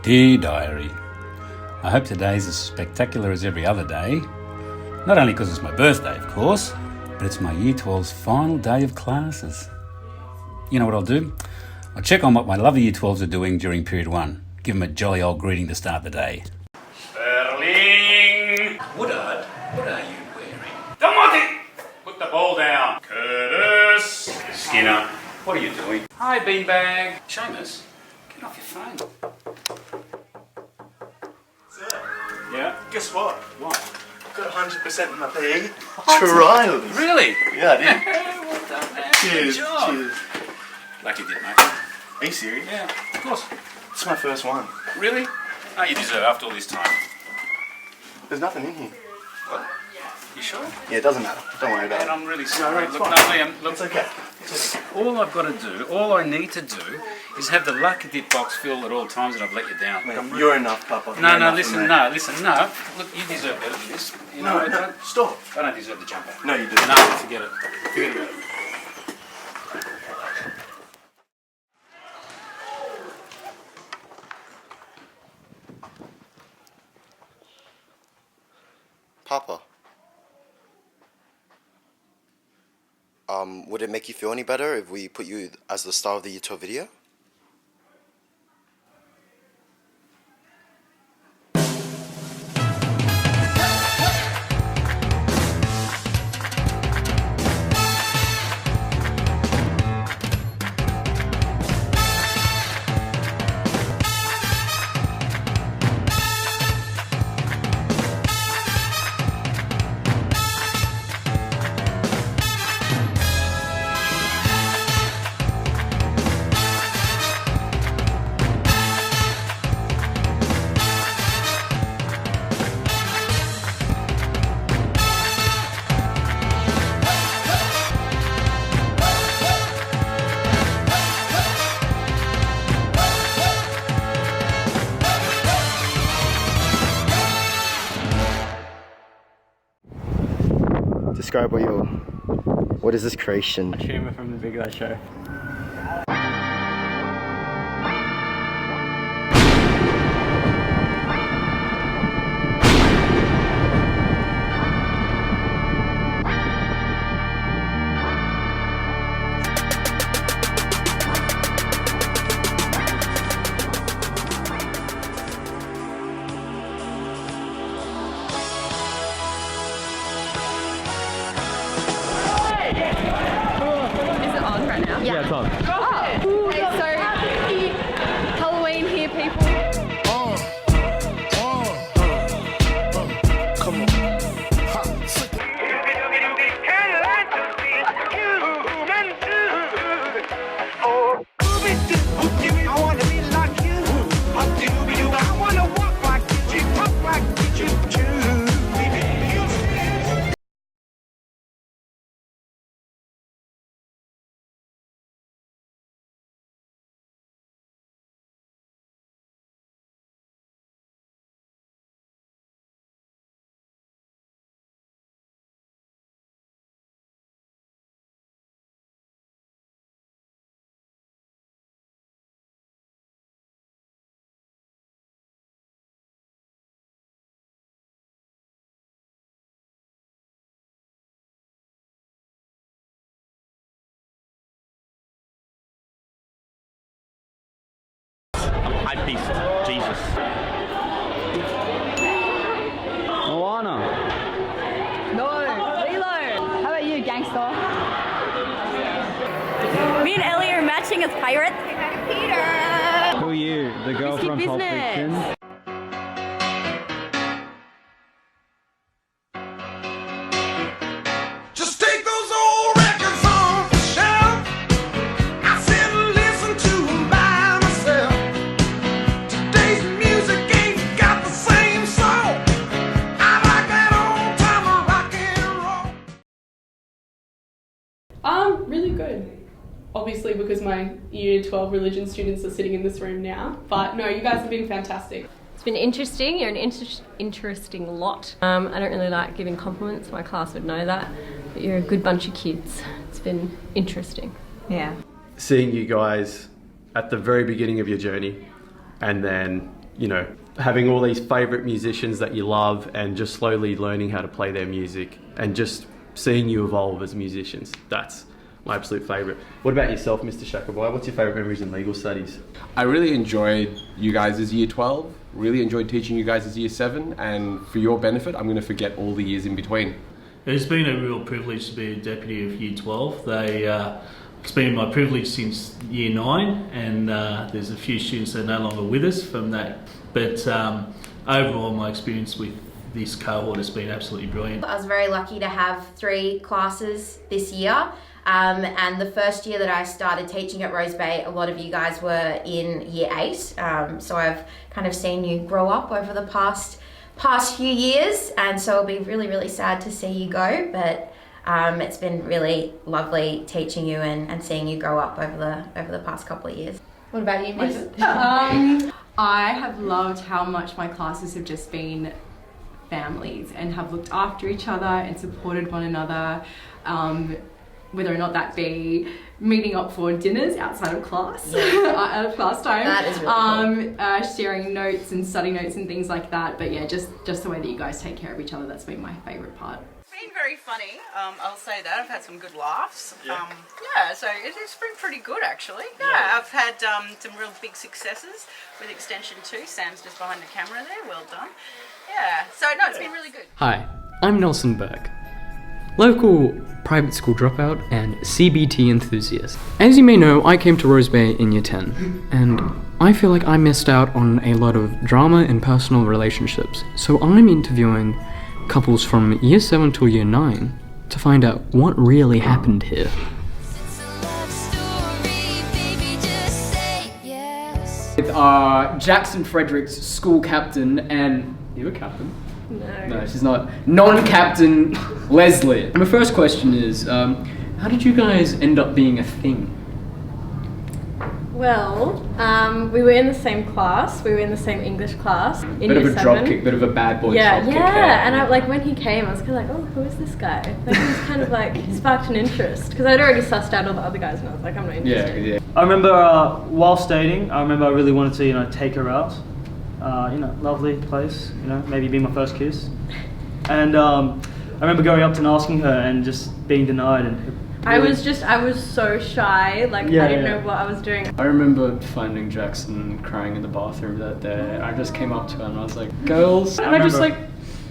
Dear Diary, I hope today's as spectacular as every other day. Not only because it's my birthday, of course, but it's my Year 12's final day of classes. You know what I'll do? I'll check on what my lovely Year 12s are doing during period 1. Give them a jolly old greeting to start the day. Sperling! Woodard, what are you wearing? Demonte! Put the ball down. Curtis! Skinner, what are you doing? Hi, Beanbag. Seamus, get off your phone. Sir, Yeah? guess what? What? Got 100% in my PE trials. Really? Yeah, I did. Well done, man. Cheers. Good job. Cheers. Lucky did, mate. Are you serious? Yeah, of course. It's my first one. Really? Oh, you deserve after all this time. There's nothing in here. What? You sure? Yeah, it doesn't matter. Don't worry about Man, it. I'm really sorry. it's Look, fine. no, Liam, look, It's okay. It's okay. all I've got to do, all I need to do, is have the lucky dip box filled at all times and I've let you down. Look, I'm Mate, you're enough, Papa. No, You're no, enough for listen, me. no. Look, you deserve better than this. You know, No, no, stop. I don't deserve the jumper. No, you do. No, forget it. Forget about it. Papa, would it make you feel any better if we put you as the star of the Year 12 video? Describe what is this creation? Humor from the Big Guy Show. Yeah, it's on. Oh, okay, so Halloween here, people. Come on. Hype beast. Jesus. Moana. No, Lilo. How about you, gangster? Me and Ellie are matching as pirates. Who are you? The girl Risky from Pulp business. Fiction? Just take those old records off the shelf. I sit and listen to them by myself. Today's music ain't got the same soul. I like that old time rock and roll. Really good. Obviously because my Year 12 religion students are sitting in this room now. But no, you guys have been fantastic. It's been interesting. You're an interesting lot. I don't really like giving compliments. My class would know that. But you're a good bunch of kids. It's been interesting. Yeah. Seeing you guys at the very beginning of your journey and then you know, having all these favourite musicians that you love and just slowly learning how to play their music and just seeing you evolve as musicians. That's my absolute favourite. What about yourself, Mr. Shackleboy? What's your favourite memories in legal studies? I really enjoyed you guys as year 12, really enjoyed teaching you guys as year 7, and for your benefit, I'm going to forget all the years in between. It's been a real privilege to be a deputy of year 12. It's been my privilege since year 9, and there's a few students that are no longer with us from that. But overall, my experience with this cohort has been absolutely brilliant. I was very lucky to have 3 classes this year. And the first year that I started teaching at Rose Bay, a lot of you guys were in year 8. So I've kind of seen you grow up over the past few years, and so it'll be really, really sad to see you go. But it's been really lovely teaching you and seeing you grow up over the past couple of years. What about you, Miss? I have loved how much my classes have just been families and have looked after each other and supported one another. Whether or not that be meeting up for dinners outside of class, out of class time. That is really cool. Sharing notes and study notes and things like that. But yeah, just the way that you guys take care of each other, that's been my favourite part. It's been very funny, I'll say that. I've had some good laughs. Yeah. So it's been pretty good actually. Yeah, I've had some real big successes with Extension 2. Sam's just behind the camera there, well done. Yeah, so no, it's been really good. Hi, I'm Nelson Burke, local private school dropout and CBT enthusiast. As you may know, I came to Rose Bay in year 10, and I feel like I missed out on a lot of drama and personal relationships, so I'm interviewing couples from year 7 till year 9 to find out what really happened here. With Jackson Frederick's school captain and... You a captain? No, she's not. Non-captain Leslie. My first question is, how did you guys end up being a thing? Well, we were in the same class. We were in the same English class. In Bit of year a 7. drop kick, bit of a bad boy drop kick. Yeah. And when he came, I was kind of like, oh, who is this guy? Like, he was kind of like, he sparked an interest. Because I'd already sussed out all the other guys and I was like, I'm not interested. Yeah. I remember whilst dating, I really wanted to, take her out. Lovely place, maybe be my first kiss. And I remember going up to and asking her and just being denied. And I was so shy, I didn't know what I was doing. I remember finding Jackson crying in the bathroom that day. I just came up to her and I was like, girls, and I just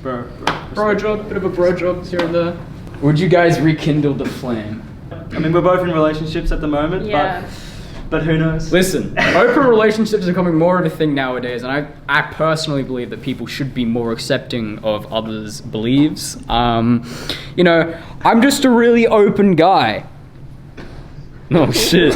bro job, bit of a bro job here and there. Would you guys rekindle the flame? We're both in relationships at the moment, but who knows? Listen, open relationships are becoming more of a thing nowadays, and I personally believe that people should be more accepting of others' beliefs. I'm just a really open guy. Oh shit.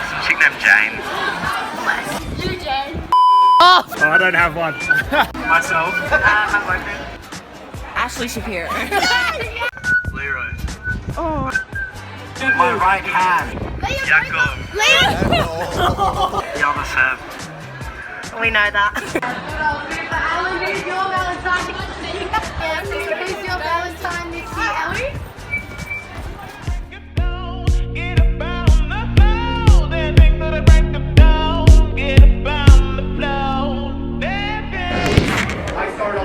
Some chick named Jane. You, Jane. Oh, I don't have one. Myself. My boyfriend. Ashley Shapiro. Leroy. Oh. My right hand. Jacob. The other Sam. We know that. Alan, who's your Valentine? Who's your Valentine this year, Ellie?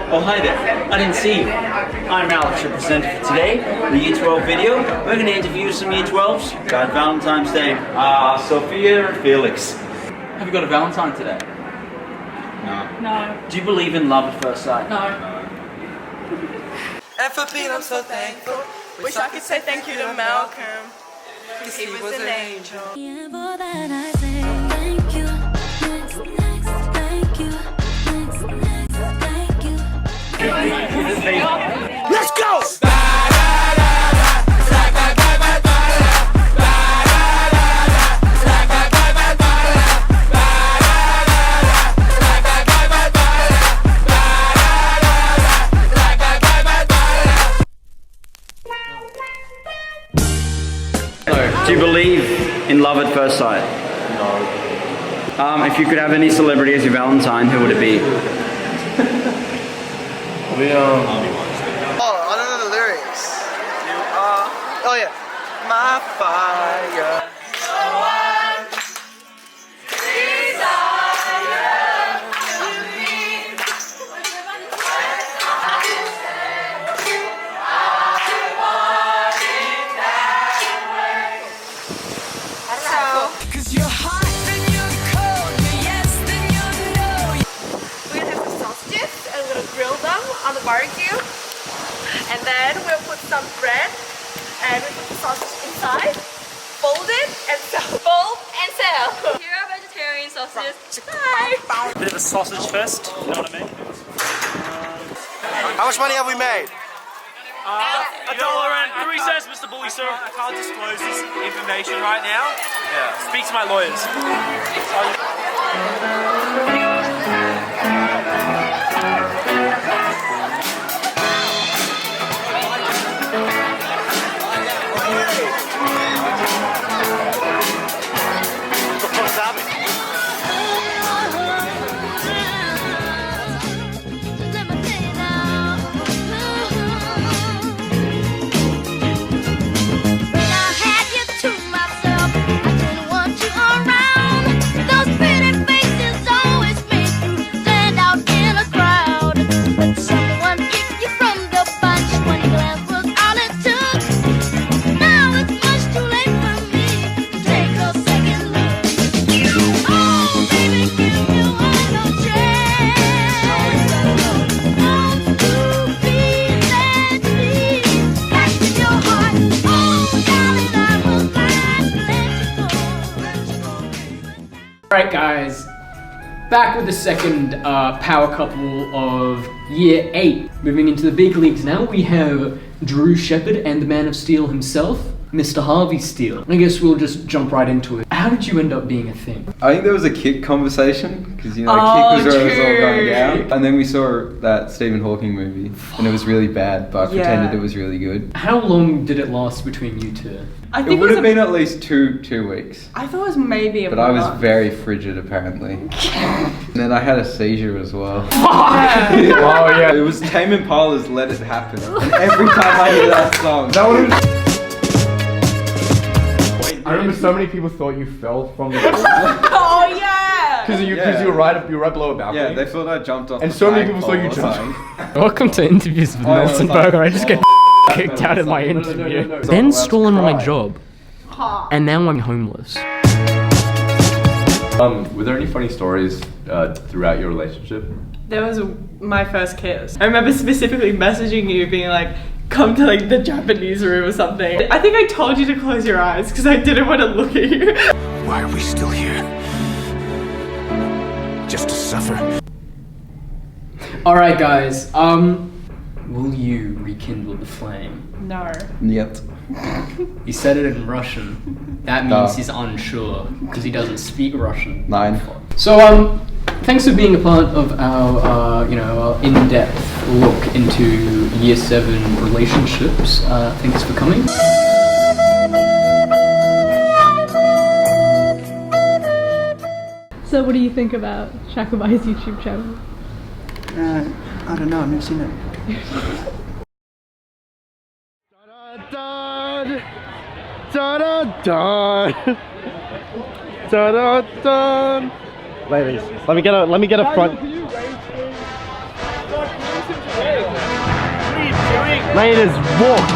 Oh, hi there. I didn't see you. I'm Alex, your presenter for today, the Year 12 video. We're going to interview some Year 12s about Valentine's Day. Sophia and Felix. Have you got a Valentine today? No. No. Do you believe in love at first sight? No. And for being, I'm so thankful. Wish I could say thank you to Malcolm. 'cause he was an angel. Let's go! Do you believe in love at first sight? No. If you could have any celebrity as your Valentine, who would it be? Oh, I don't know the lyrics. You are. Oh yeah. My fire. Cause you're hot and you're cold, you're yes then you're no. We're gonna have some sausages and we're gonna grill them on the barbecue. And then we'll put some bread and we put the sausage inside, fold it and sell. Fold and sell. Here are vegetarian sausages. Hi! Bit of a sausage fest, you know what I mean? How much money have we made? $1 and 3 cents, Mr. Bully, sir. I can't disclose this information right now. Yeah. Speak to my lawyers. Alright guys, back with the second power couple of year 8. Moving into the big leagues now, we have Drew Shepherd and the Man of Steel himself, Mr. Harvey Steele. I guess we'll just jump right into it. How did you end up being a thing? I think there was a kick conversation, because you know, kick was where it was all going down. And then we saw that Stephen Hawking movie, and it was really bad, but I pretended it was really good. How long did it last between you two? I think it would have been at least two weeks. I thought it was maybe a But I was month. very frigid, apparently. And then I had a seizure as well. Yeah. Oh yeah. It was Tame Impala's Let It Happen. And every time I hear that song, That would have. I remember so many people thought you fell from the roof. Oh yeah! Because you were right below a balcony. yeah, they thought I jumped off. And the so many people flagpole thought you or jumped. something. Welcome to interviews with Nelson Bowker. I just get kicked out of my interview. Then stolen my job. And now I'm homeless. Were there any funny stories throughout your relationship? There was my first kiss. I remember specifically messaging you being like, come to like the Japanese room or something. I think I told you to close your eyes because I didn't want to look at you. Why are we still here? Just to suffer? Alright guys, will you rekindle the flame? No. Yep. He said it in Russian. That means he's unsure because he doesn't speak Russian. 9. So thanks for being a part of our our in-depth look into Year 7 relationships. Thanks for coming. So what do you think about Shakubai's YouTube channel? I don't know, I've never seen it. Ladies, let me get a front. Ladies, walk.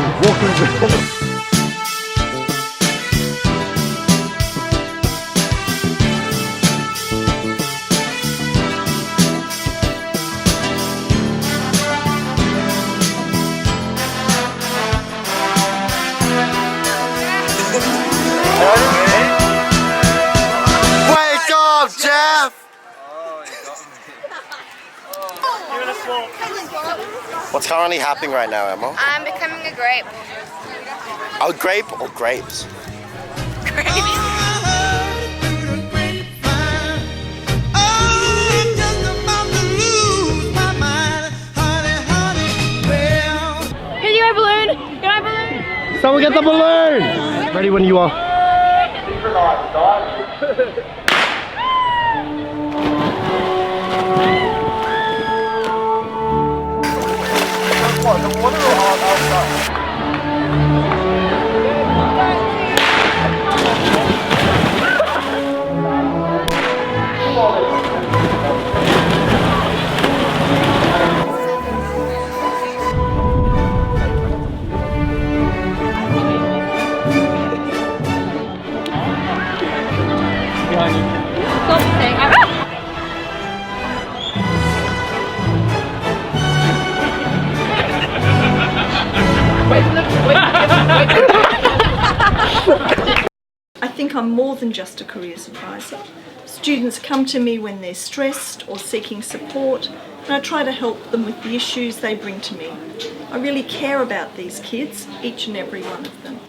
What's currently happening right now, Emma? I'm becoming a grape. A grape or grapes? Can you go balloon? Can I balloon? Someone get the balloon! Ready when you are. The water or outside? I think I'm more than just a careers advisor. Students come to me when they're stressed or seeking support, and I try to help them with the issues they bring to me. I really care about these kids, each and every one of them.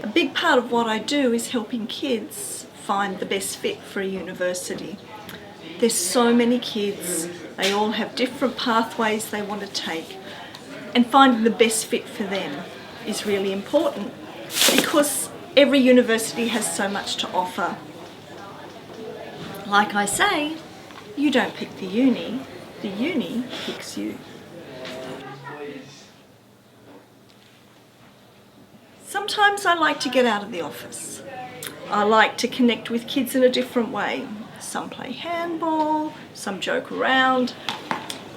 A big part of what I do is helping kids find the best fit for a university. There's so many kids, they all have different pathways they want to take, and finding the best fit for them is really important because every university has so much to offer. Like I say, you don't pick the uni picks you. Sometimes I like to get out of the office. I like to connect with kids in a different way. Some play handball, some joke around.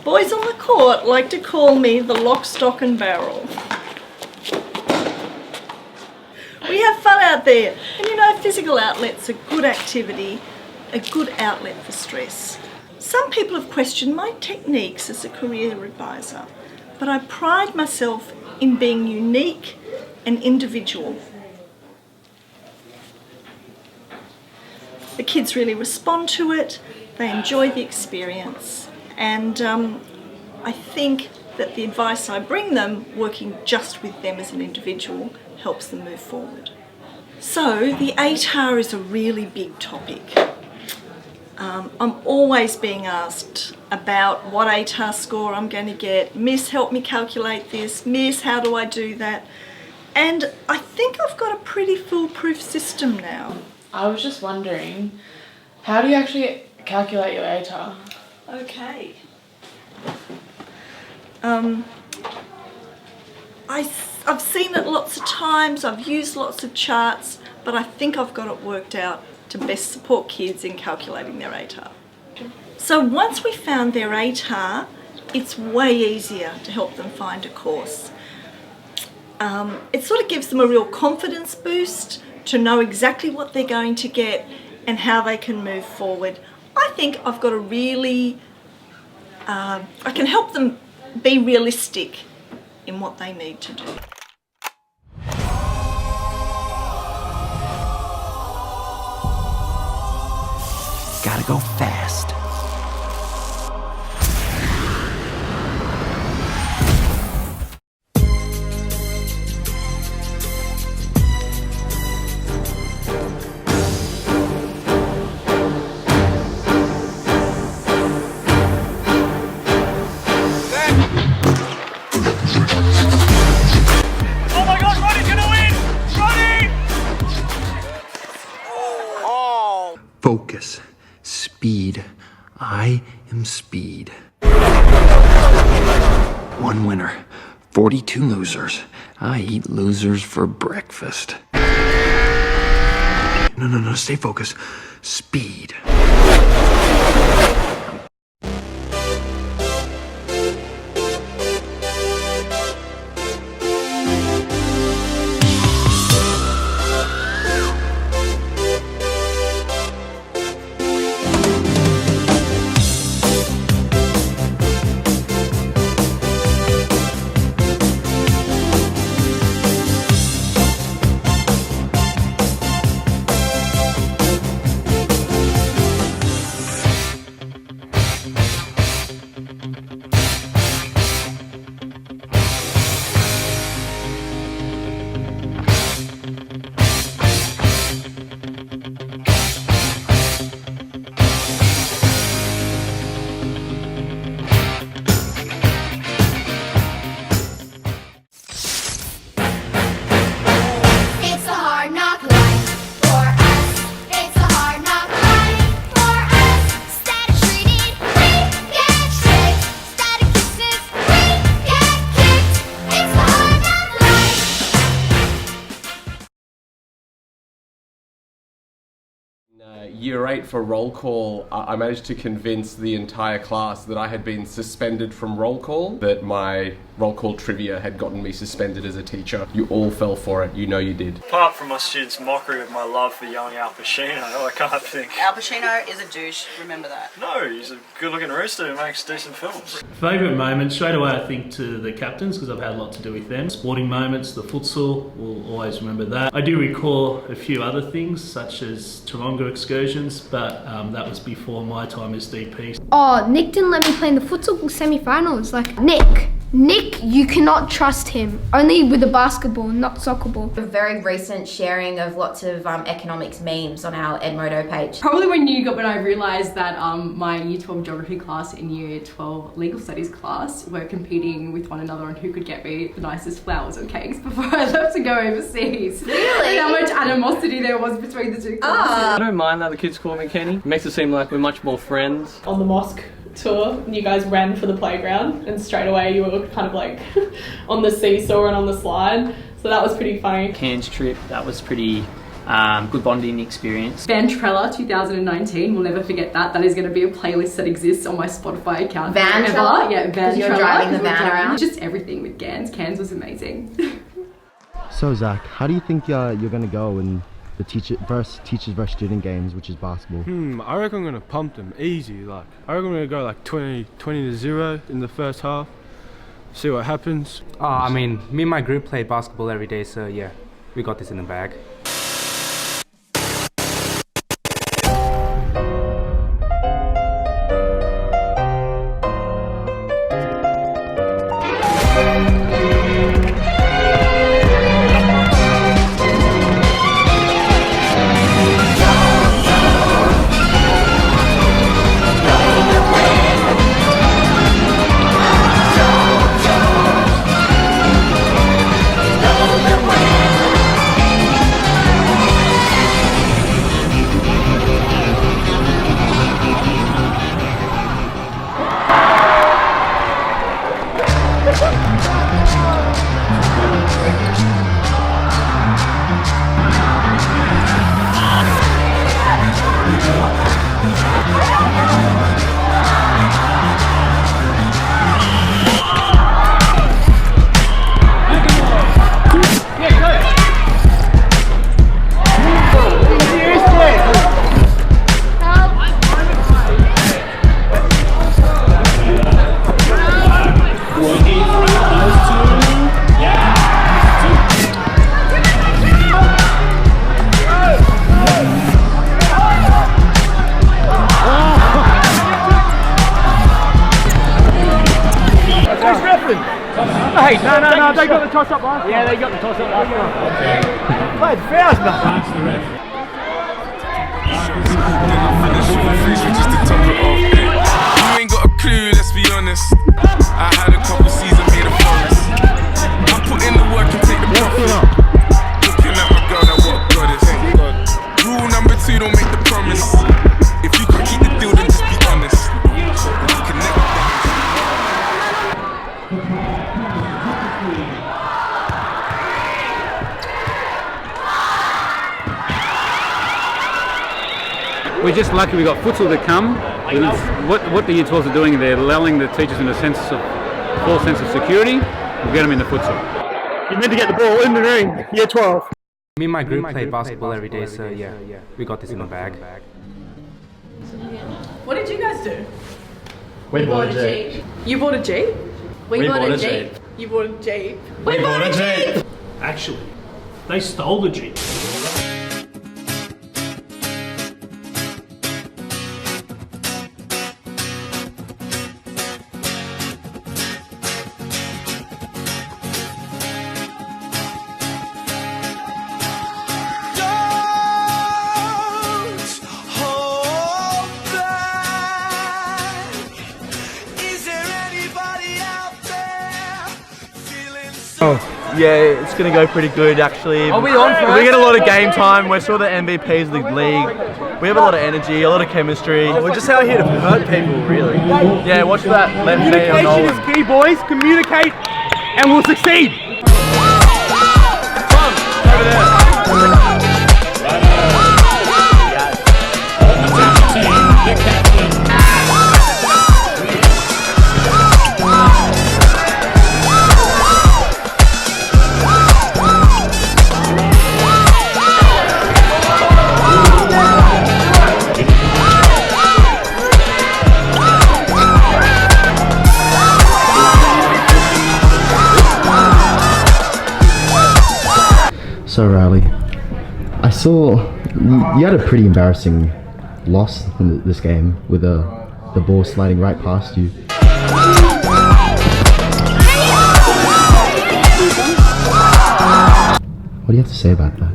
Boys on the court like to call me the lock, stock and barrel. We have fun out there, and you know, physical outlet's a good activity, a good outlet for stress. Some people have questioned my techniques as a career advisor, but I pride myself in being unique and individual. The kids really respond to it, they enjoy the experience, and I think that the advice I bring them, working just with them as an individual, helps them move forward. So the ATAR is a really big topic. I'm always being asked about what ATAR score I'm going to get. Miss, help me calculate this. Miss, how do I do that? And I think I've got a pretty foolproof system now. I was just wondering, how do you actually calculate your ATAR? Okay. I've seen it lots of times, I've used lots of charts, but I think I've got it worked out to best support kids in calculating their ATAR. So once we found their ATAR, it's way easier to help them find a course. It sort of gives them a real confidence boost to know exactly what they're going to get and how they can move forward. I think I've got a really, I can help them be realistic in what they need to do. Gotta go fast. Oh my God, Ronnie's gonna win! Ronnie! Focus. Speed. I am speed. One winner. 42 losers. I eat losers for breakfast. No, stay focused. Speed. year 8 for roll call, I managed to convince the entire class that I had been suspended from roll call, that my roll call trivia had gotten me suspended as a teacher. You all fell for it, you know you did. Apart from my students' mockery of my love for young Al Pacino, I can't think. Al Pacino is a douche, remember that. No, he's a good-looking rooster who makes decent films. Favourite moment, straight away I think to the captains, because I've had a lot to do with them. Sporting moments, the futsal, we'll always remember that. I do recall a few other things, such as Taronga excursions, but that was before my time as DP. Oh, Nick didn't let me play in the futsal semi-finals. Like, Nick, you cannot trust him. Only with the basketball, not soccer ball. A very recent sharing of lots of economics memes on our Edmodo page. Probably when I realised that my Year 12 geography class and Year 12 legal studies class were competing with one another on who could get me the nicest flowers or cakes before I left to go overseas. Really? And how much animosity there was between the two classes. I don't mind that the kids call me Kenny. It makes it seem like we're much more friends. On the mosque tour, you guys ran for the playground and straight away you were kind of like on the seesaw and on the slide, so that was pretty funny. Cairns trip, that was pretty good bonding experience. Vantrella 2019, we'll never forget that. That is going to be a playlist that exists on my Spotify account. Vantrella? Yeah, Vantrella. You're driving the van around? Just everything with Cairns. Cairns was amazing. So Zach, how do you think you're going to go in the teachers versus student games, which is basketball? I reckon I'm gonna pump them easy. I reckon we're gonna go like 20-0 in the first half. See what happens. I mean, me and my group play basketball every day, so yeah, we got this in the bag. Hey, no, they got the toss up last time. Yeah, they got the toss up last time. Played fouls, man. You ain't got a clue, let's be honest. I had a couple seasons made of forest. I put in the work and take the profit. Looking at my girl, that what God is. Rule number 2, don't make the promise. If you can keep the deal, then just be honest. You can never We're just lucky we got futsal to come. What the Year 12s are doing, they're lulling the teachers in a false sense of security. We'll get them in the futsal. You meant to get the ball in the ring, Year 12. Me and my group play basketball every day, so yeah, we got this in the bag. What did you guys do? We bought a Jeep. You bought a Jeep? We bought a Jeep. You bought a Jeep? We bought a Jeep. Actually, they stole the Jeep. Yeah, it's going to go pretty good actually. Are we on first? We get a lot of game time. We're sort of the MVPs of the league. We have a lot of energy, a lot of chemistry. We're just out here to hurt people, really. Yeah, watch that left knee on Nolan. Communication is key, boys. Communicate and we'll succeed. Over there. So Riley, I saw you had a pretty embarrassing loss in this game with the ball sliding right past you. What do you have to say about that?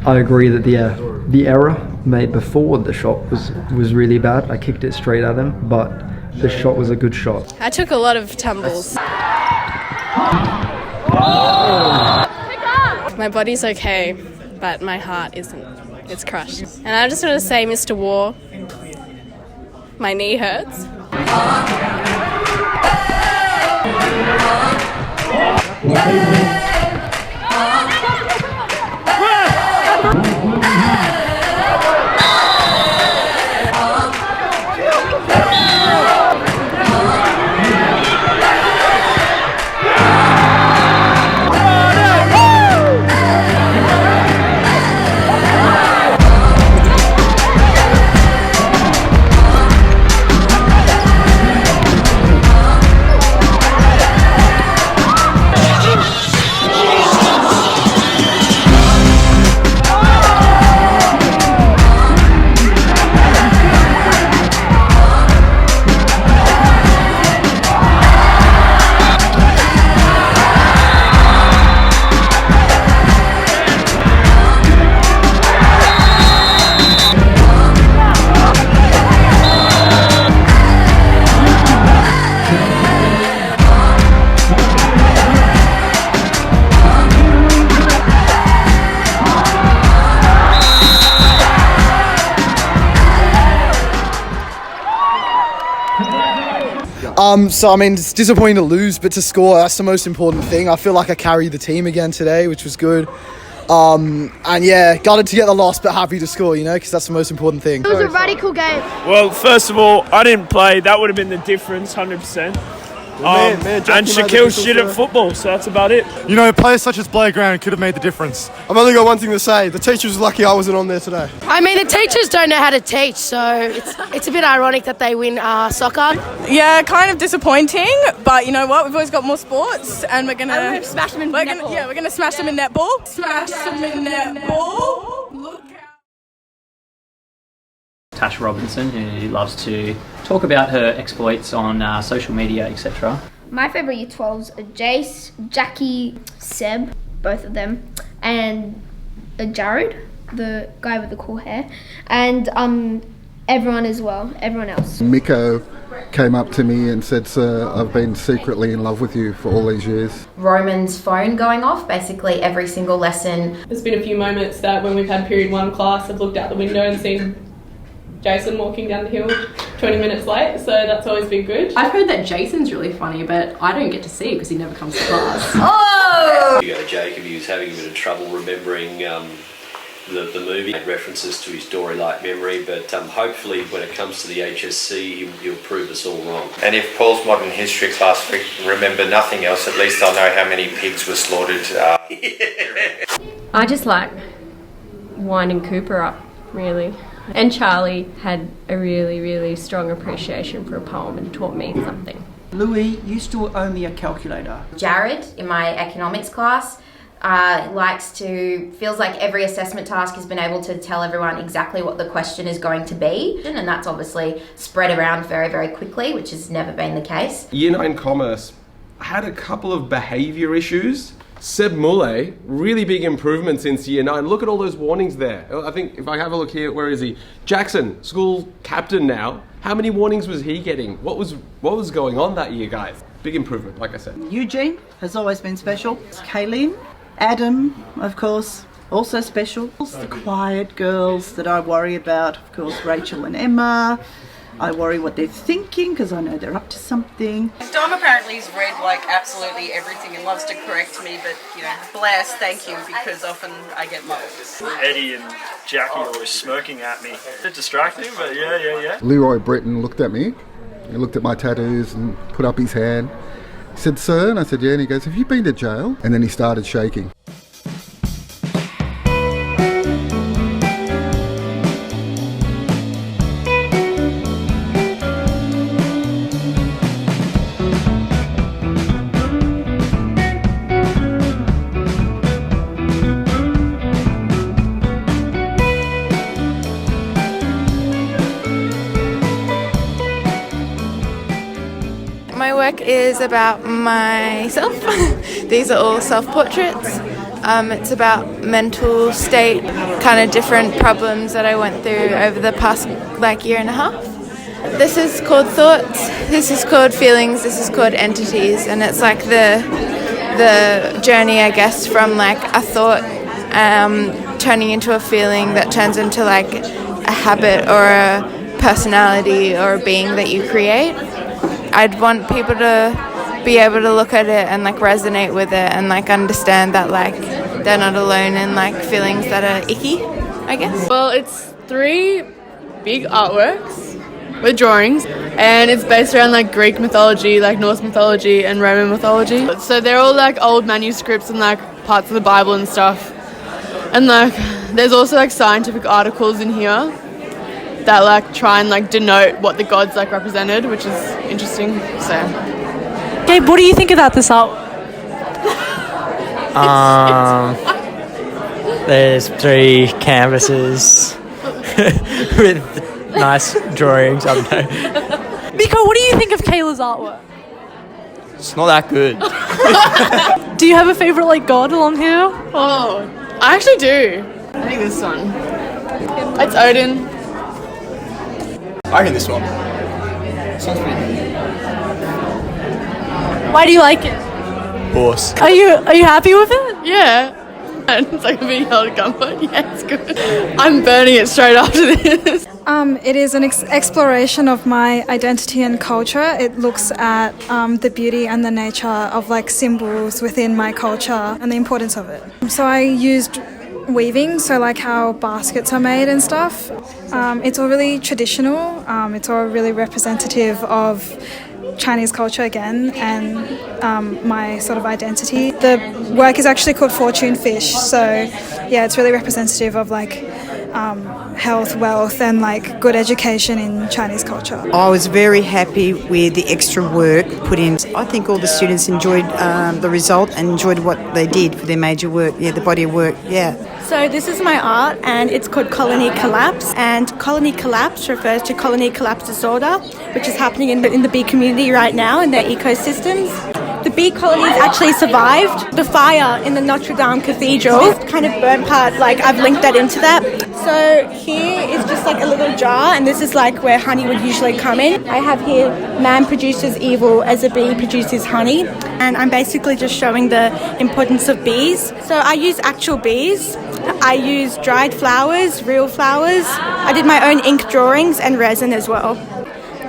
I agree that the error made before the shot was really bad. I kicked it straight at him, but the shot was a good shot. I took a lot of tumbles. My body's okay, but my heart isn't. It's crushed. And I just want to say, Mr. War, my knee hurts. So I mean, it's disappointing to lose, but to score, that's the most important thing. I feel like I carried the team again today, which was good. And yeah, gutted to get the loss, but happy to score, you know, because that's the most important thing. It was a radical game. Well, first of all, I didn't play. That would have been the difference, 100%. And Shaquille shit at football, so that's about it. You know, players such as Playground could have made the difference. I've only got one thing to say. The teacher's lucky I wasn't on there today. I mean, the teachers don't know how to teach, so it's a bit ironic that they win soccer. Yeah, kind of disappointing, but you know what? We've always got more sports, and we're gonna smash them in netball. Yeah, we're gonna smash them in netball. Smash them in netball. Look out. Tash Robinson, who loves to talk about her exploits on social media, etc. My favourite Year 12s are Jace, Jackie, Seb, both of them, and Jared, the guy with the cool hair, and everyone as well, everyone else. Miko came up to me and said, "Sir, I've been secretly in love with you for all these years." Roman's phone going off basically every single lesson. There's been a few moments that when we've had period 1 class, I've looked out the window and seen Jason walking down the hill 20 minutes late, so that's always been good. I've heard that Jason's really funny, but I don't get to see it because he never comes to class. Oh! You go, Jacob, he was having a bit of trouble remembering the movie. Made references to his Dory-like memory, but hopefully when it comes to the HSC, he'll prove us all wrong. And if Paul's modern history class remember nothing else, at least they'll know how many pigs were slaughtered. I just like winding Cooper up, really. And Charlie had a really, really strong appreciation for a poem and taught me something. Louis, you still owe me a calculator. Jared, in my economics class, feels like every assessment task has been able to tell everyone exactly what the question is going to be. And that's obviously spread around very, very quickly, which has never been the case. Year 9 Commerce had a couple of behaviour issues. Seb Mule, really big improvement since year 9. Look at all those warnings there. I think if I have a look here, where is he? Jackson, school captain now. How many warnings was he getting? What was going on that year, guys? Big improvement, like I said. Eugene has always been special. Kaylin, Adam, of course, also special. The quiet girls that I worry about, of course, Rachel and Emma. I worry what they're thinking because I know they're up to something. Dom apparently has read like absolutely everything and loves to correct me, but you know, bless, thank you, because often I get mocked. Eddie and Jackie are always smirking at me. A bit distracting, but yeah. Leroy Britton looked at me. He looked at my tattoos and put up his hand. He said, "Sir?" And I said, "Yeah." And he goes, "Have you been to jail?" And then he started shaking. work is about myself. These are all self-portraits. It's about mental state, kind of different problems that I went through over the past year and a half. This is called thoughts, this is called feelings, this is called entities, and it's like the journey, I guess, from a thought turning into a feeling that turns into a habit or a personality or a being that you create. I'd want people to be able to look at it and resonate with it and understand that they're not alone in feelings that are icky, I guess. Well, it's 3 big artworks with drawings, and it's based around Greek mythology, Norse mythology and Roman mythology. So they're all old manuscripts and parts of the Bible and stuff. And there's also scientific articles in here that try and denote what the gods represented, which is interesting. So Gabe, what do you think about this art? There's 3 canvases with nice drawings. I don't know. Miko, what do you think of Kayla's artwork? It's not that good. Do you have a favourite god along here? Oh, I actually do. I think this one. It's Odin. I reckon this one. Sounds pretty good. Why do you like it? Horse. Are you happy with it? Yeah. And it's being held at gunpoint. Yeah, it's good. I'm burning it straight after this. It is an exploration of my identity and culture. It looks at the beauty and the nature of symbols within my culture and the importance of it. So I used weaving, so how baskets are made and stuff. It's all really traditional. It's all really representative of Chinese culture again and my sort of identity. The work is actually called Fortune Fish, so yeah, it's really representative of health, wealth and good education in Chinese culture. I was very happy with the extra work put in. I think all the students enjoyed the result and enjoyed what they did for their major work, the body of work, So this is my art and it's called Colony Collapse, and colony collapse refers to colony collapse disorder, which is happening in the bee community right now in their ecosystems. The bee colonies actually survived the fire in the Notre Dame Cathedral. This kind of burnt part, I've linked that into that. So here is just a little jar, and this is where honey would usually come in. I have here man produces evil as a bee produces honey, and I'm basically just showing the importance of bees. So I use actual bees. I use dried flowers, real flowers. I did my own ink drawings and resin as well.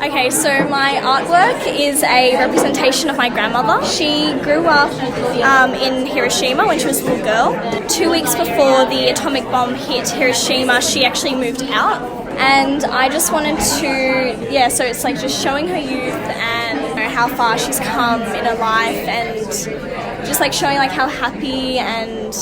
Okay, so my artwork is a representation of my grandmother. She grew up in Hiroshima when she was a little girl. 2 weeks before the atomic bomb hit Hiroshima, she actually moved out. And I just wanted to, so it's just showing her youth and how far she's come in her life, and just showing how happy and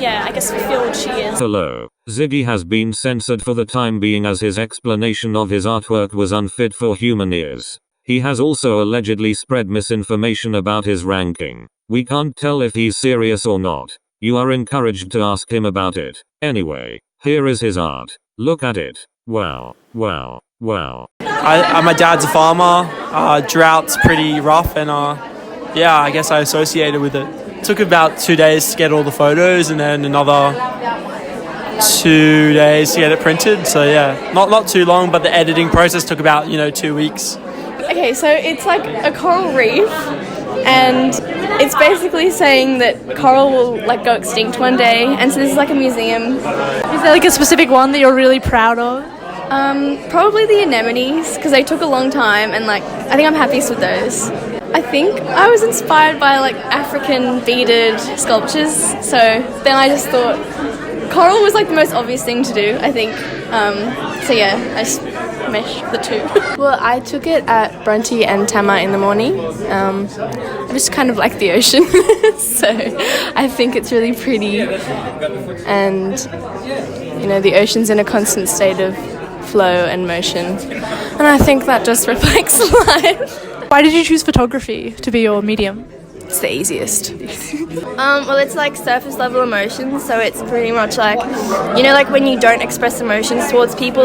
I guess fulfilled she is. Hello. Ziggy has been censored for the time being as his explanation of his artwork was unfit for human ears. He has also allegedly spread misinformation about his ranking. We can't tell if he's serious or not. You are encouraged to ask him about it. Anyway, here is his art. Look at it. Wow. Wow. Wow. My dad's a farmer. Drought's pretty rough, and I guess I associated with it. Took about 2 days to get all the photos, and then another 2 days to get it printed. So not too long, but the editing process took about 2 weeks. Okay, so it's a coral reef, and it's basically saying that coral will go extinct one day, and so this is a museum. Is there a specific one that you're really proud of? Probably the anemones, because they took a long time, and I think I'm happiest with those. I think I was inspired by African beaded sculptures, so then I just thought coral was the most obvious thing to do, I think. I just meshed the two. Well, I took it at Brunty and Tama in the morning. I just kind of like the ocean, so I think it's really pretty, and the ocean's in a constant state of flow and motion, and I think that just reflects life. Why did you choose photography to be your medium? It's the easiest. Well, it's surface level emotions, so it's pretty much when you don't express emotions towards people,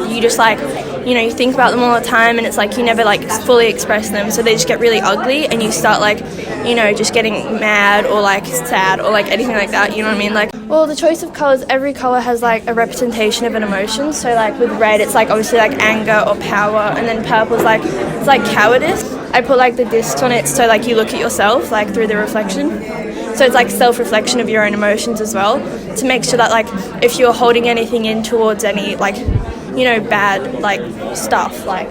you just you know, you think about them all the time and it's like you never like fully express them, so they just get really ugly and you start like, you know, just getting mad or like sad or like anything like that, you know what I mean? Like, well, the choice of colours, every colour has like a representation of an emotion. So like with red it's like obviously like anger or power, and then purple is like, it's like cowardice. I put like the discs on it so like you look at yourself like through the reflection. So it's like self-reflection of your own emotions as well, to make sure that like if you're holding anything in towards any like, you know, bad like stuff, like,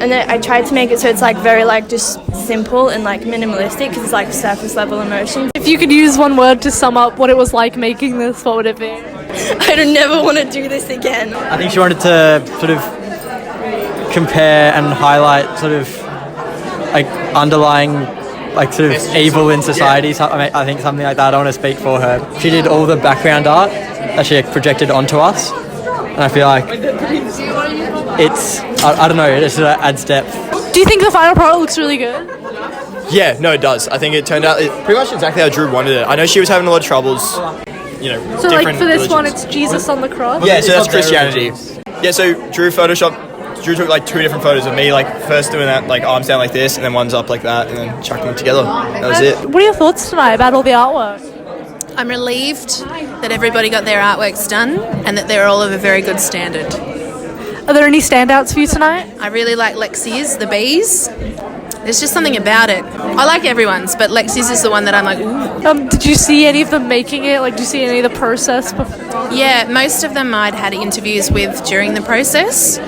and then I tried to make it so it's like very like just simple and like minimalistic, because it's like surface level emotions. If you could use one word to sum up what it was like making this, what would it be? I don't never want to do this again. I think she wanted to sort of compare and highlight sort of like underlying like sort of evil in society. So, I think something like that. I don't want to speak for her. She did all the background art that she projected onto us, and I feel like it's, I don't know, it just adds depth. Do you think the final product looks really good? Yeah, no, it does. I think it turned out pretty much exactly how Drew wanted it. I know she was having a lot of troubles, you know, So like for this religions. one, it's Jesus on the cross? Yeah, so that's Christianity. Yeah, so Drew took like 2 different photos of me, like first doing that, like arms down like this, and then one's up like that, and then chucking them together. That was it. What are your thoughts tonight about all the artwork? I'm relieved that everybody got their artworks done and that they're all of a very good standard. Are there any standouts for you tonight? I really like Lexi's, the bees. There's just something about it. I like everyone's, but Lexi's is the one that I'm like, ooh. Did you see any of them making it? Like, do you see any of the process before? Yeah, most of them I'd had interviews with during the process,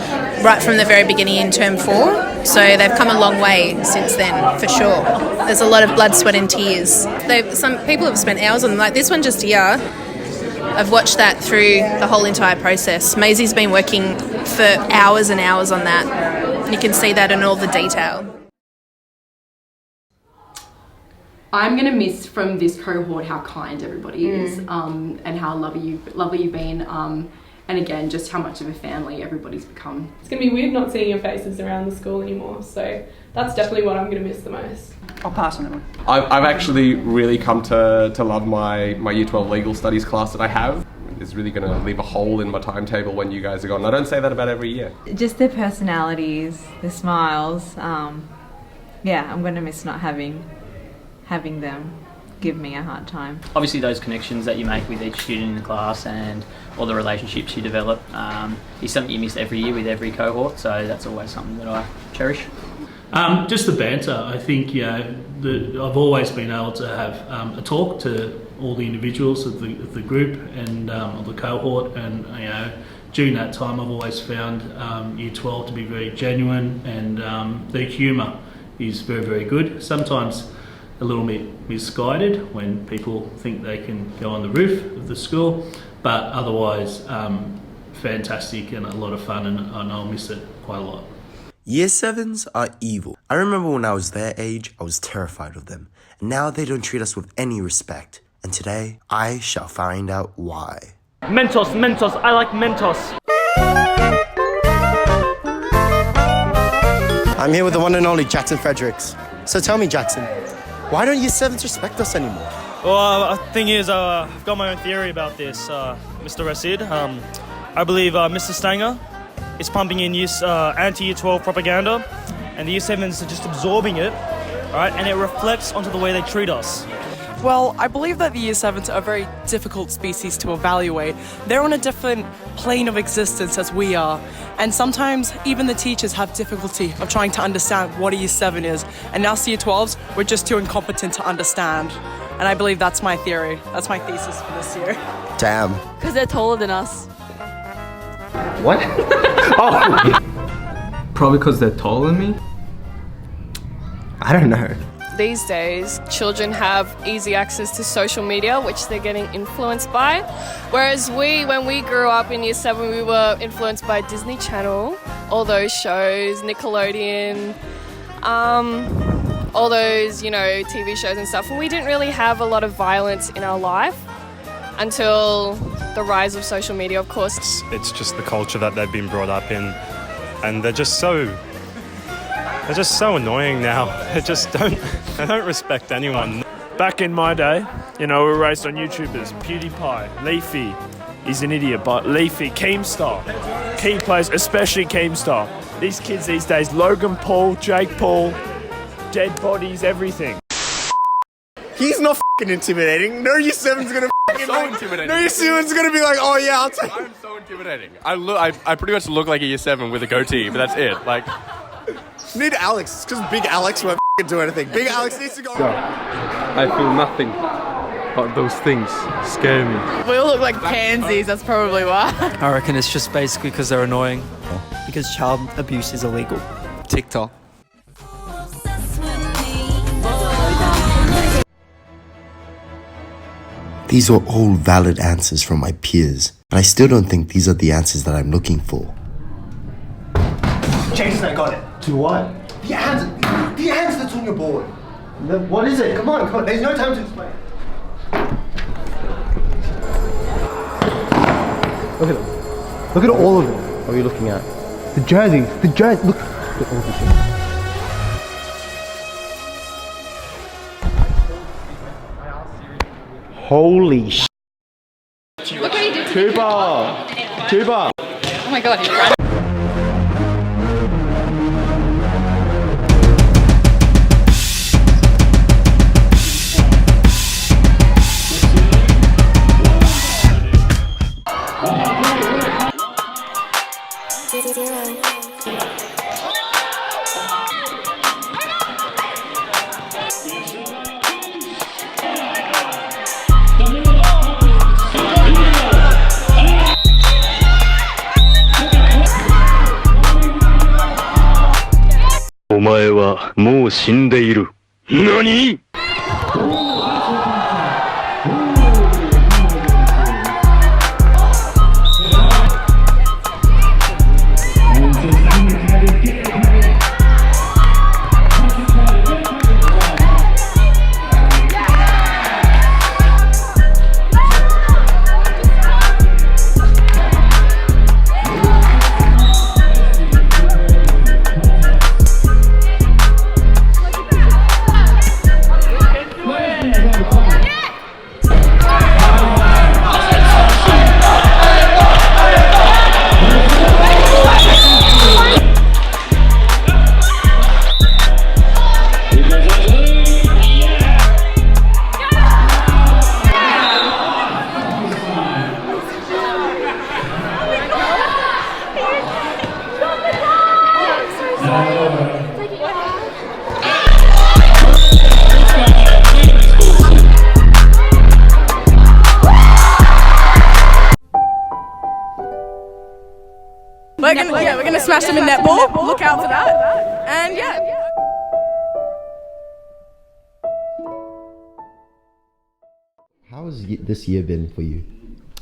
right from the very beginning in term 4. So they've come a long way since then, for sure. There's a lot of blood, sweat and tears. Some people have spent hours on them. Like this one just here, I've watched that through the whole entire process. Maisie's been working for hours and hours on that. You can see that in all the detail. I'm going to miss from this cohort how kind everybody is, and how lovely you've been, and again, just how much of a family everybody's become. It's going to be weird not seeing your faces around the school anymore, so that's definitely what I'm going to miss the most. I'll pass on that one. I've actually really come to love my Year 12 legal studies class that I have. It's really going to leave a hole in my timetable when you guys are gone. I don't say that about every year. Just their personalities, their smiles. Yeah, I'm going to miss not having them give me a hard time. Obviously those connections that you make with each student in the class and all the relationships you develop is something you miss every year with every cohort, so that's always something that I cherish. Just the banter. I think I've always been able to have a talk to all the individuals of the group and of the cohort, and during that time I've always found Year 12 to be very genuine, and their humour is very, very good. Sometimes a little bit misguided when people think they can go on the roof of the school, but otherwise fantastic and a lot of fun, and I'll miss it quite a lot. Year 7s are evil. I remember when I was their age, I was terrified of them. And now they don't treat us with any respect. And today, I shall find out why. Mentos, I like Mentos. I'm here with the one and only Jackson Fredericks. So tell me, Jackson, why don't Year 7s respect us anymore? Well, the thing is, I've got my own theory about this, Mr. Rasyid. I believe Mr. Stanger is pumping in anti-Year 12 propaganda, and the Year 7s are just absorbing it, right? And it reflects onto the way they treat us. Well, I believe that the Year 7s are a very difficult species to evaluate. They're on a different plane of existence as we are. And sometimes even the teachers have difficulty of trying to understand what a Year 7 is. And us Year 12s, we're just too incompetent to understand. And I believe that's my theory. That's my thesis for this year. Damn. Because they're taller than us. What? Probably because they're taller than me? I don't know. These days, children have easy access to social media, which they're getting influenced by. Whereas when we grew up in Year 7, we were influenced by Disney Channel, all those shows, Nickelodeon, all those, TV shows and stuff. And we didn't really have a lot of violence in our life until the rise of social media, of course. It's just the culture that they've been brought up in, and they're just so annoying now. They don't respect anyone. Back in my day, we were raised on YouTubers, PewDiePie, Leafy, he's an idiot. But Leafy, Keemstar, key players, especially Keemstar. These kids these days, Logan Paul, Jake Paul, dead bodies, everything. He's not f***ing intimidating. No year 7's gonna f***ing so intimidating. No year 7's gonna be like, oh yeah, I'll take. I'm so intimidating. I pretty much look like a year 7 with a goatee, but that's it. Like, need Alex, because Big Alex won't f***ing do anything. Big Alex needs to go. I feel nothing, but those things scare me. We all look like pansies, that's probably why. I reckon it's just basically because they're annoying. Because child abuse is illegal. TikTok. These are all valid answers from my peers, but I still don't think these are the answers that I'm looking for. Jason, I got it. To what? The answer that's on your board. What is it? Come on. There's no time to explain. Look at them. Look at all of them. What are you looking at? The jerseys. Look at all the jerseys. Holy sh**. Look what he did to Tuba. Oh my god, he's right. NANI?! We're gonna smash them in netball. Look out for that. And yeah. How has this year been for you?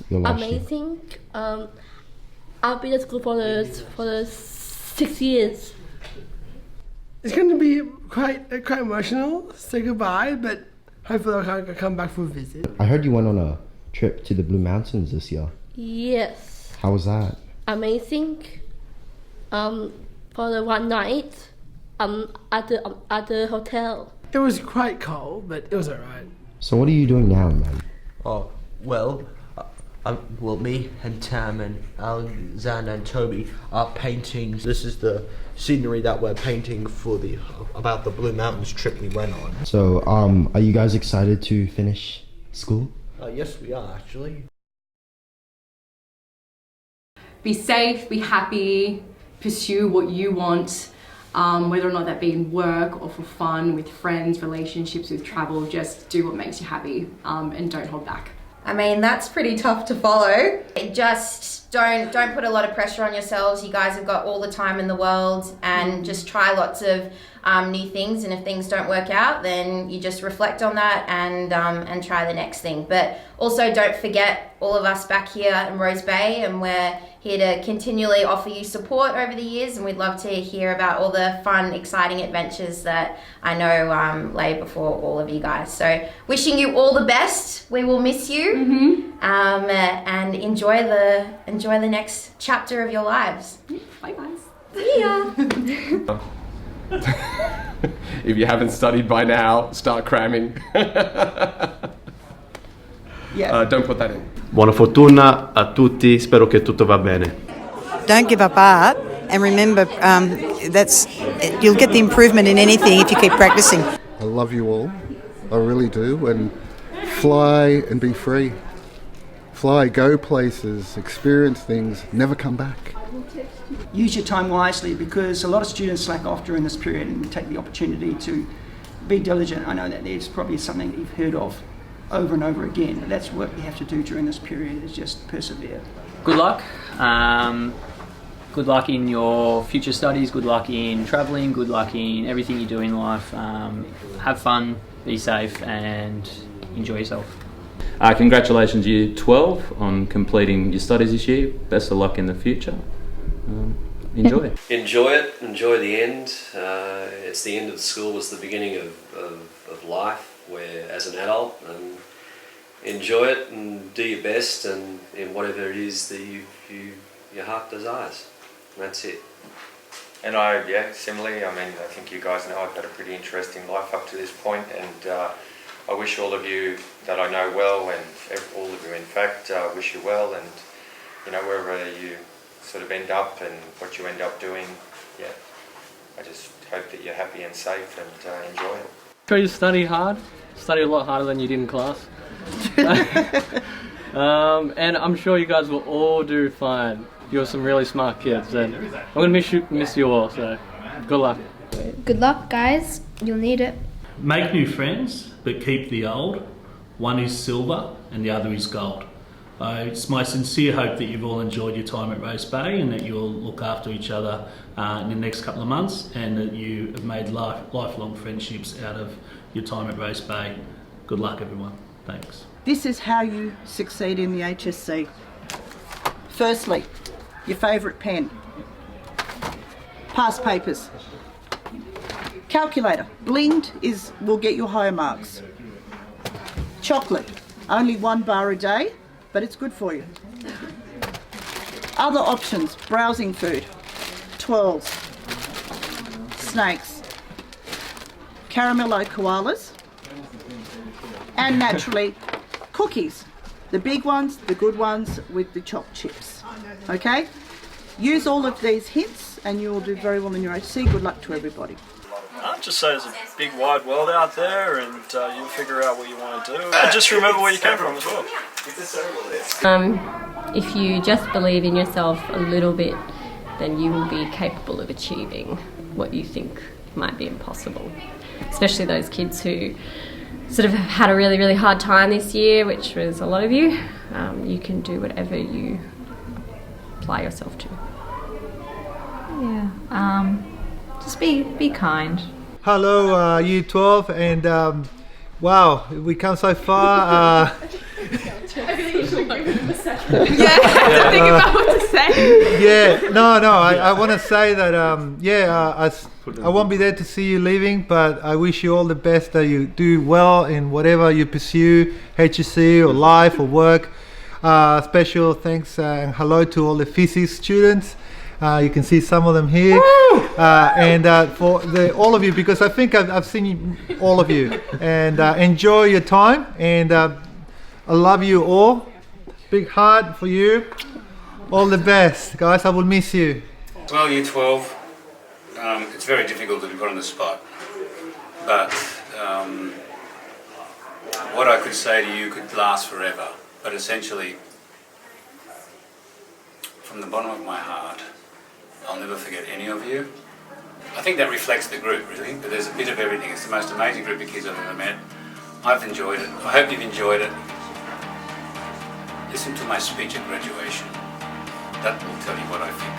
Your last year? Amazing. I've been at school for the 6 years. It's going to be quite emotional to say goodbye, but hopefully I'll come back for a visit. I heard you went on a trip to the Blue Mountains this year. Yes. How was that? Amazing. For the one night, at the hotel. It was quite cold, but it was alright. So what are you doing now, man? Oh, well, me and Tam and Alexander and Toby are painting. This is the scenery that we're painting for about the Blue Mountains trip we went on. So, are you guys excited to finish school? Yes, we are actually. Be safe, be happy, pursue what you want, whether or not that be in work or for fun, with friends, relationships, with travel. Just do what makes you happy, and don't hold back. I mean, that's pretty tough to follow. Just don't put a lot of pressure on yourselves. You guys have got all the time in the world, and just try lots of new things. And if things don't work out, then you just reflect on that and try the next thing. But also don't forget all of us back here in Rose Bay, and we're here to continually offer you support over the years, and we'd love to hear about all the fun, exciting adventures that I know lay before all of you guys. So wishing you all the best. We will miss you, and enjoy the next chapter of your lives. Bye guys. See ya. If you haven't studied by now, start cramming. Don't put that in. Buona fortuna a tutti, spero che tutto va bene. Don't give up art, and remember you'll get the improvement in anything if you keep practicing. I love you all, I really do, and fly and be free. Fly, go places, experience things, never come back. Use your time wisely, because a lot of students slack off during this period, and take the opportunity to be diligent. I know that there's probably something that you've heard of over and over again, but that's what you have to do during this period, is just persevere. Good luck. Good luck in your future studies, good luck in travelling, good luck in everything you do in life. Have fun, be safe and enjoy yourself. Congratulations Year 12 on completing your studies this year. Best of luck in the future. Enjoy it. Enjoy it, enjoy the end. It's the end of the school, it's the beginning of life where as an adult. Enjoy it and do your best and in whatever it is that your heart desires. And that's it. And similarly, I think you guys know I've had a pretty interesting life up to this point, and I wish all of you that I know well, and all of you in fact, wish you well, and wherever you sort of end up and what you end up doing, I just hope that you're happy and safe and enjoy it. Sure, you study hard, study a lot harder than you did in class. And I'm sure you guys will all do fine. You're some really smart kids, and I'm going to miss you all, so good luck. Good luck, guys. You'll need it. Make new friends, but keep the old. One is silver and the other is gold. It's my sincere hope that you've all enjoyed your time at Race Bay, and that you'll look after each other in the next couple of months, and that you have made lifelong friendships out of your time at Race Bay. Good luck, everyone. Thanks. This is how you succeed in the HSC. Firstly, your favourite pen, past papers, calculator, blinged will get you higher marks. Chocolate, only 1 bar a day, but it's good for you. Other options, browsing food, twirls, snakes, caramello koalas, and naturally, cookies. The big ones, the good ones with the chopped chips. Okay? Use all of these hints and you will do very well in your HC. Good luck to everybody. I'd just say there's a big wide world out there, and you'll figure out what you want to do. And just remember where you came from as well. If you just believe in yourself a little bit, then you will be capable of achieving what you think might be impossible. Especially those kids who sort of had a really, really hard time this year, which was a lot of you. You can do whatever you apply yourself to. Yeah, just be kind. Hello, Year 12, and wow, we come so far. Think about what to say. I want to say that I won't be there to see you leaving, but I wish you all the best, that you do well in whatever you pursue, HSC or life or work. Special thanks and hello to all the physics students. You can see some of them here, and for all of you, because I think I've seen all of you, and enjoy your time, and I love you all. Big heart for you. All the best, guys. I will miss you. Well, Year 12, it's very difficult to be put on the spot, but what I could say to you could last forever. But essentially, from the bottom of my heart, I'll never forget any of you. I think that reflects the group, really, but there's a bit of everything. It's the most amazing group of kids I've ever met. I've enjoyed it. I hope you've enjoyed it. Listen to my speech at graduation. That will tell you what I think.